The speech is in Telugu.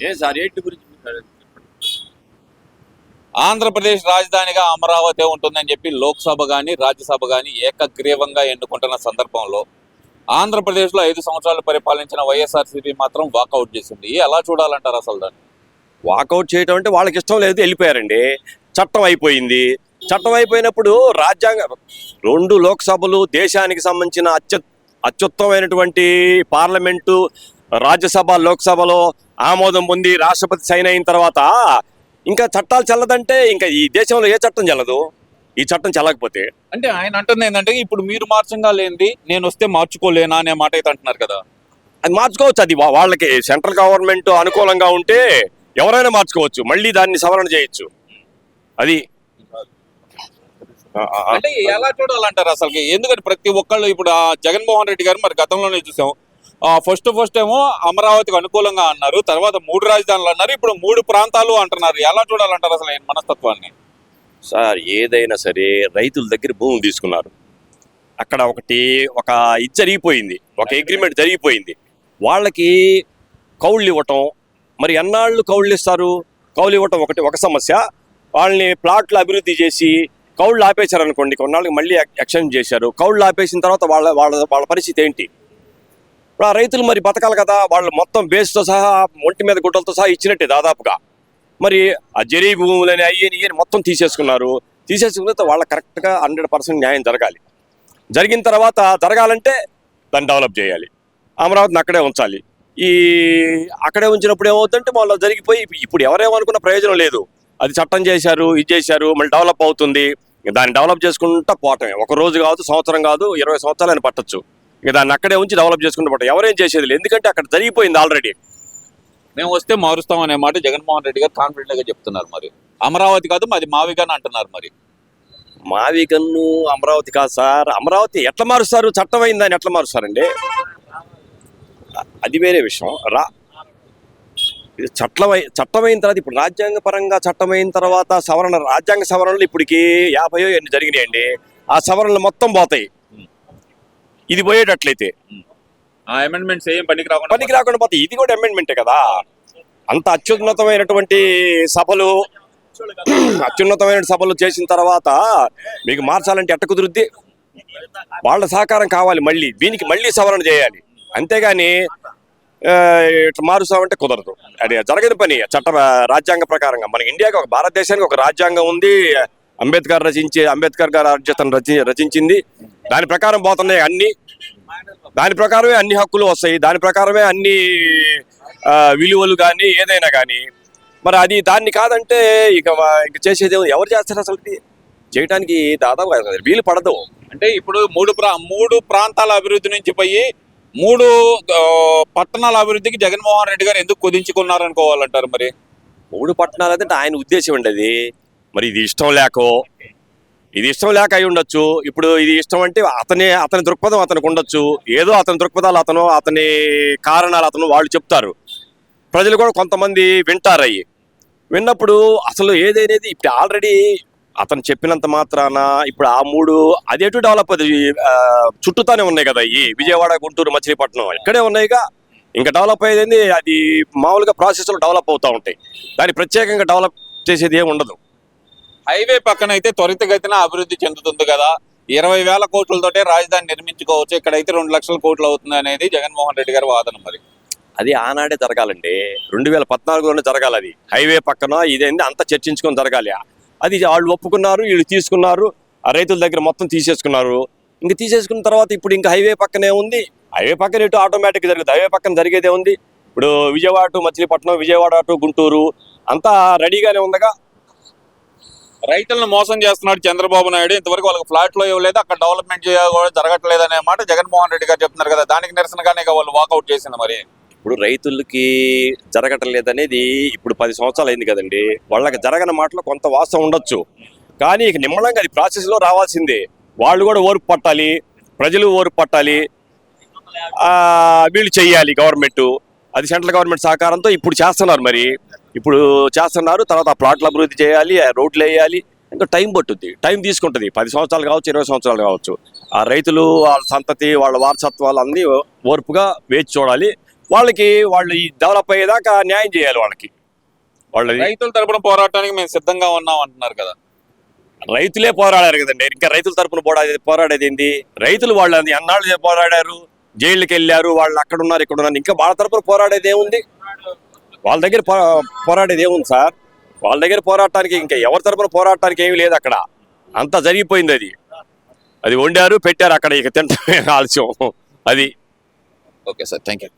ఏం సార్ ఏంటి గురించి మాట్లాడారు? ఆంధ్రప్రదేశ్ రాజధానిగా అమరావతి ఉంటుందని చెప్పి లోక్సభ కానీ రాజ్యసభ కానీ ఏకగ్రీవంగా ఎన్నుకుంటున్న సందర్భంలో ఆంధ్రప్రదేశ్లో 5 సంవత్సరాలు పరిపాలించిన వైఎస్ఆర్సీపీ మాత్రం వాకౌట్ చేసింది. ఎలా చూడాలంటారు అసలు దాన్ని? వాకౌట్ చేయడం అంటే వాళ్ళకి ఇష్టం లేదు, వెళ్ళిపోయారండి. చట్టం అయిపోయింది. చట్టం అయిపోయినప్పుడు రాజ్యాంగ 2 లోక్సభలు దేశానికి సంబంధించిన అత్యుత్తమైనటువంటి పార్లమెంటు, రాజ్యసభ, లోక్సభలో ఆమోదం పొంది రాష్ట్రపతి సైన్ అయిన తర్వాత ఇంకా చట్టాలు చెల్లదంటే ఇంకా ఈ దేశంలో ఏ చట్టం చెల్లదు ఈ చట్టం చెల్లకపోతే. అంటే ఆయన అంటుంది ఏంటంటే ఇప్పుడు మీరు మార్చంగా లేనిది నేను వస్తే మార్చుకోలేనా అనే మాట అయితే అంటున్నారు కదా. అది మార్చుకోవచ్చు. అది వాళ్ళకి సెంట్రల్ గవర్నమెంట్ అనుకూలంగా ఉంటే ఎవరైనా మార్చుకోవచ్చు, మళ్ళీ దాన్ని సవరణ చేయొచ్చు. అది అంటే ఎలా చూడాలంటారు అసలు? ఎందుకంటే ప్రతి ఒక్కళ్ళు ఇప్పుడు జగన్మోహన్ రెడ్డి గారు మరి గతంలోనే చూసాం, ఫస్ట్ ఏమో అమరావతికి అనుకూలంగా అన్నారు, తర్వాత 3 రాజధానులు అన్నారు, ఇప్పుడు 3 ప్రాంతాలు అంటున్నారు. ఎలా చూడాలంటారు అసలు ఆయన మనస్తత్వాన్ని? సార్, ఏదైనా సరే రైతుల దగ్గర భూములు తీసుకున్నారు, అక్కడ ఒక ఇది జరిగిపోయింది, ఒక అగ్రిమెంట్ జరిగిపోయింది. వాళ్ళకి కౌళ్ళు ఇవ్వటం, మరి ఎన్నాళ్ళు కౌళ్ళు ఇస్తారు? కౌలు ఇవ్వటం ఒక సమస్య. వాళ్ళని ప్లాట్లు అభివృద్ధి చేసి కౌళ్ళు ఆపేశారు అనుకోండి, కొన్నాళ్ళకి మళ్ళీ ఎక్స్టెండ్ చేశారు. కౌళ్ళు ఆపేసిన తర్వాత వాళ్ళ పరిస్థితి ఏంటి? ఇప్పుడు ఆ రైతులు మరి బతకాలి కదా. వాళ్ళు మొత్తం బేస్తో సహా, ఒంటి మీద గుడ్డలతో సహా ఇచ్చినట్టే దాదాపుగా. మరి ఆ జరీ భూములని అయ్యని మొత్తం తీసేసుకున్న తర్వాత వాళ్ళ కరెక్ట్గా 100% న్యాయం జరగాలి. జరిగిన తర్వాత జరగాలంటే దాన్ని డెవలప్ చేయాలి, అమరావతిని అక్కడే ఉంచాలి. అక్కడే ఉంచినప్పుడు ఏమవుతుందంటే వాళ్ళు జరిగిపోయి ఇప్పుడు ఎవరేమనుకున్న ప్రయోజనం లేదు. అది చట్టం చేశారు, ఇది చేశారు, మళ్ళీ డెవలప్ అవుతుంది. దాన్ని డెవలప్ చేసుకుంటా పోవటమే. ఒక రోజు కాదు, సంవత్సరం కాదు, 20 సంవత్సరాలు అని పట్టచ్చు. ఇంకా దాన్ని అక్కడే ఉంచి డెవలప్ చేసుకుంటూ పోవటం ఎవరేం చేసేది లేదు, ఎందుకంటే అక్కడ జరిగిపోయింది ఆల్రెడీ. మేము వస్తే మారుస్తాం అనే మాట జగన్మోహన్ రెడ్డి గారు కాన్ఫిడెంట్ గా చెప్తున్నారు. మరి అమరావతి కాదు, మాది మావిగాన్ అంటున్నారు. మరి మావిగన్ను అమరావతి కాదు సార్. అమరావతి ఎట్లా మారుస్తారు? చట్టం అయిందని ఎట్లా మారుస్తారండి? అది వేరే విషయం. ఇది చట్టమైన తర్వాత, ఇప్పుడు రాజ్యాంగ పరంగా చట్టమైన తర్వాత రాజ్యాంగ సవరణలు ఇప్పటికి 50 ఎన్ని జరిగినాయండి. ఆ సవరణలు మొత్తం పోతాయి ఇది పోయేటట్లయితే. అమెండ్మెంట్స్ ఏం పనికి రాకుండా పోతాయి. ఇది కూడా అమెండ్మెంటే కదా. అంత అత్యున్నతమైనటువంటి సభలు చేసిన తర్వాత మీకు మార్చాలంటే ఎట్ట కుదురుద్ది? వాళ్ళ సహకారం కావాలి. దీనికి మళ్ళీ సవరణ చేయాలి. అంతేగాని ఇట్లా మారుస్తామంటే కుదరదు. అది జరగని పని. రాజ్యాంగ ప్రకారంగా మన ఇండియాకి, ఒక భారతదేశానికి ఒక రాజ్యాంగం ఉంది. అంబేద్కర్ గారు రచించింది. దాని ప్రకారం పోతున్నాయి అన్ని. దాని ప్రకారమే అన్ని హక్కులు వస్తాయి, దాని ప్రకారమే అన్ని విలువలు కానీ ఏదైనా కానీ. మరి అది దాన్ని కాదంటే ఇక చేసేది ఎవరు చేస్తారు? అసలు చేయడానికి దాదాపు వీలు పడదు. అంటే ఇప్పుడు 3 ప్రాంతాల అభివృద్ధి నుంచి పోయి 3 పట్టణాల అభివృద్ధికి జగన్మోహన్ రెడ్డి గారు ఎందుకు కుదించుకున్నారు అనుకోవాలంటారు? మరి 3 పట్టణాలు అంటే ఆయన ఉద్దేశం ఉండదు. మరి ఇది ఇష్టం లేక అయి ఉండొచ్చు. ఇప్పుడు ఇది ఇష్టం అంటే అతని దృక్పథం అతనికి ఉండొచ్చు. ఏదో అతని దృక్పథాలు అతని కారణాలు వాళ్ళు చెప్తారు. ప్రజలు కూడా కొంతమంది విన్నప్పుడు అసలు ఏదైనది ఇప్పుడు ఆల్రెడీ అతను చెప్పినంత మాత్రాన ఇప్పుడు ఆ 3 అదేటు డెవలప్ అది చుట్టూతానే ఉన్నాయి కదా. విజయవాడ, గుంటూరు, మచిలీపట్నం ఇక్కడే ఉన్నాయిగా. ఇంకా డెవలప్ అయ్యేది అది మామూలుగా ప్రాసెస్లో డెవలప్ అవుతూ ఉంటాయి. దాన్ని ప్రత్యేకంగా డెవలప్ చేసేది ఏమి ఉండదు. హైవే పక్కన అయితే త్వరితగతిన అభివృద్ధి చెందుతుంది కదా. 20,000 కోట్లతోటే రాజధాని నిర్మించుకోవచ్చు. ఇక్కడైతే 2 లక్షల కోట్లు అవుతుంది అనేది జగన్మోహన్ రెడ్డి గారి వాదన. మరి అది ఆనాడే జరగాలండి. 2014లోనే జరగాలి. అది హైవే పక్కన ఇదేంటి అంతా చర్చించుకొని జరగాలి. అది వాళ్ళు ఒప్పుకున్నారు, వీళ్ళు తీసుకున్నారు. ఆ రైతుల దగ్గర మొత్తం తీసేసుకున్నారు. ఇంక తీసేసుకున్న తర్వాత ఇప్పుడు ఇంకా హైవే పక్కనే ఉంది. హైవే పక్కన ఇటు ఆటోమేటిక్గా జరుగుతుంది. హైవే పక్కన జరిగేదే ఉంది. ఇప్పుడు విజయవాడ టు మచిలీపట్నం, విజయవాడ టు గుంటూరు అంతా రెడీగానే ఉందగా. రైతులను మోసం చేస్తున్నాడు చంద్రబాబు నాయుడు. ఇంతవరకు వాళ్ళకి ఫ్లాట్లో ఇవ్వలేదు, అక్కడ డెవలప్మెంట్ జరగట్లేదు అనే మాట జగన్మోహన్ రెడ్డి గారు చెప్తున్నారు కదా. దానికి నిరసనగానే వాళ్ళు వాకౌట్ చేసింది. మరి ఇప్పుడు రైతులకి జరగటం లేదనేది ఇప్పుడు 10 సంవత్సరాలు అయింది కదండి. వాళ్ళకి జరగని మాటలో కొంత వాస్తవం ఉండొచ్చు, కానీ ఇక నిమ్మలంగా అది ప్రాసెస్లో రావాల్సిందే. వాళ్ళు కూడా ఓర్పు పట్టాలి, ప్రజలు ఓర్పు పట్టాలి, వీళ్ళు చెయ్యాలి. గవర్నమెంట్ అది సెంట్రల్ గవర్నమెంట్ సహకారంతో ఇప్పుడు చేస్తున్నారు. తర్వాత ఆ ప్లాట్లు అభివృద్ధి చేయాలి, రోడ్లు వేయాలి. ఇంకా టైం పట్టుద్ది, టైం తీసుకుంటుంది. 10 సంవత్సరాలు కావచ్చు, 20 సంవత్సరాలు కావచ్చు. ఆ రైతులు, వాళ్ళ సంతతి, వాళ్ళ వారసత్వాలు అన్నీ ఓర్పుగా వేచి చూడాలి. వాళ్ళకి వాళ్ళు ఈ డెవలప్ అయ్యేదాకా న్యాయం చేయాలి వాళ్ళకి. వాళ్ళది రైతుల తరపున పోరాటానికి మేము సిద్ధంగా ఉన్నాం అంటున్నారు కదా. రైతులే పోరాడారు కదండి. ఇంకా రైతుల తరపున పోరాడేది ఏంది? రైతులు వాళ్ళు అన్నాళ్ళు పోరాడారు, జైళ్ళకి వెళ్ళారు, వాళ్ళు అక్కడ ఉన్నారు ఇక్కడ ఉన్నారు. ఇంకా వాళ్ళ తరపున పోరాడేది ఏముంది? వాళ్ళ దగ్గర పోరాడేది ఏముంది సార్? వాళ్ళ దగ్గర పోరాటానికి ఇంకా ఎవరి తరపున పోరాటానికి ఏమీ లేదు. అక్కడ అంతా జరిగిపోయింది. అది వండారు పెట్టారు అక్కడ, ఇక తింటే ఆలస్యం అది. Okay sir, thank you.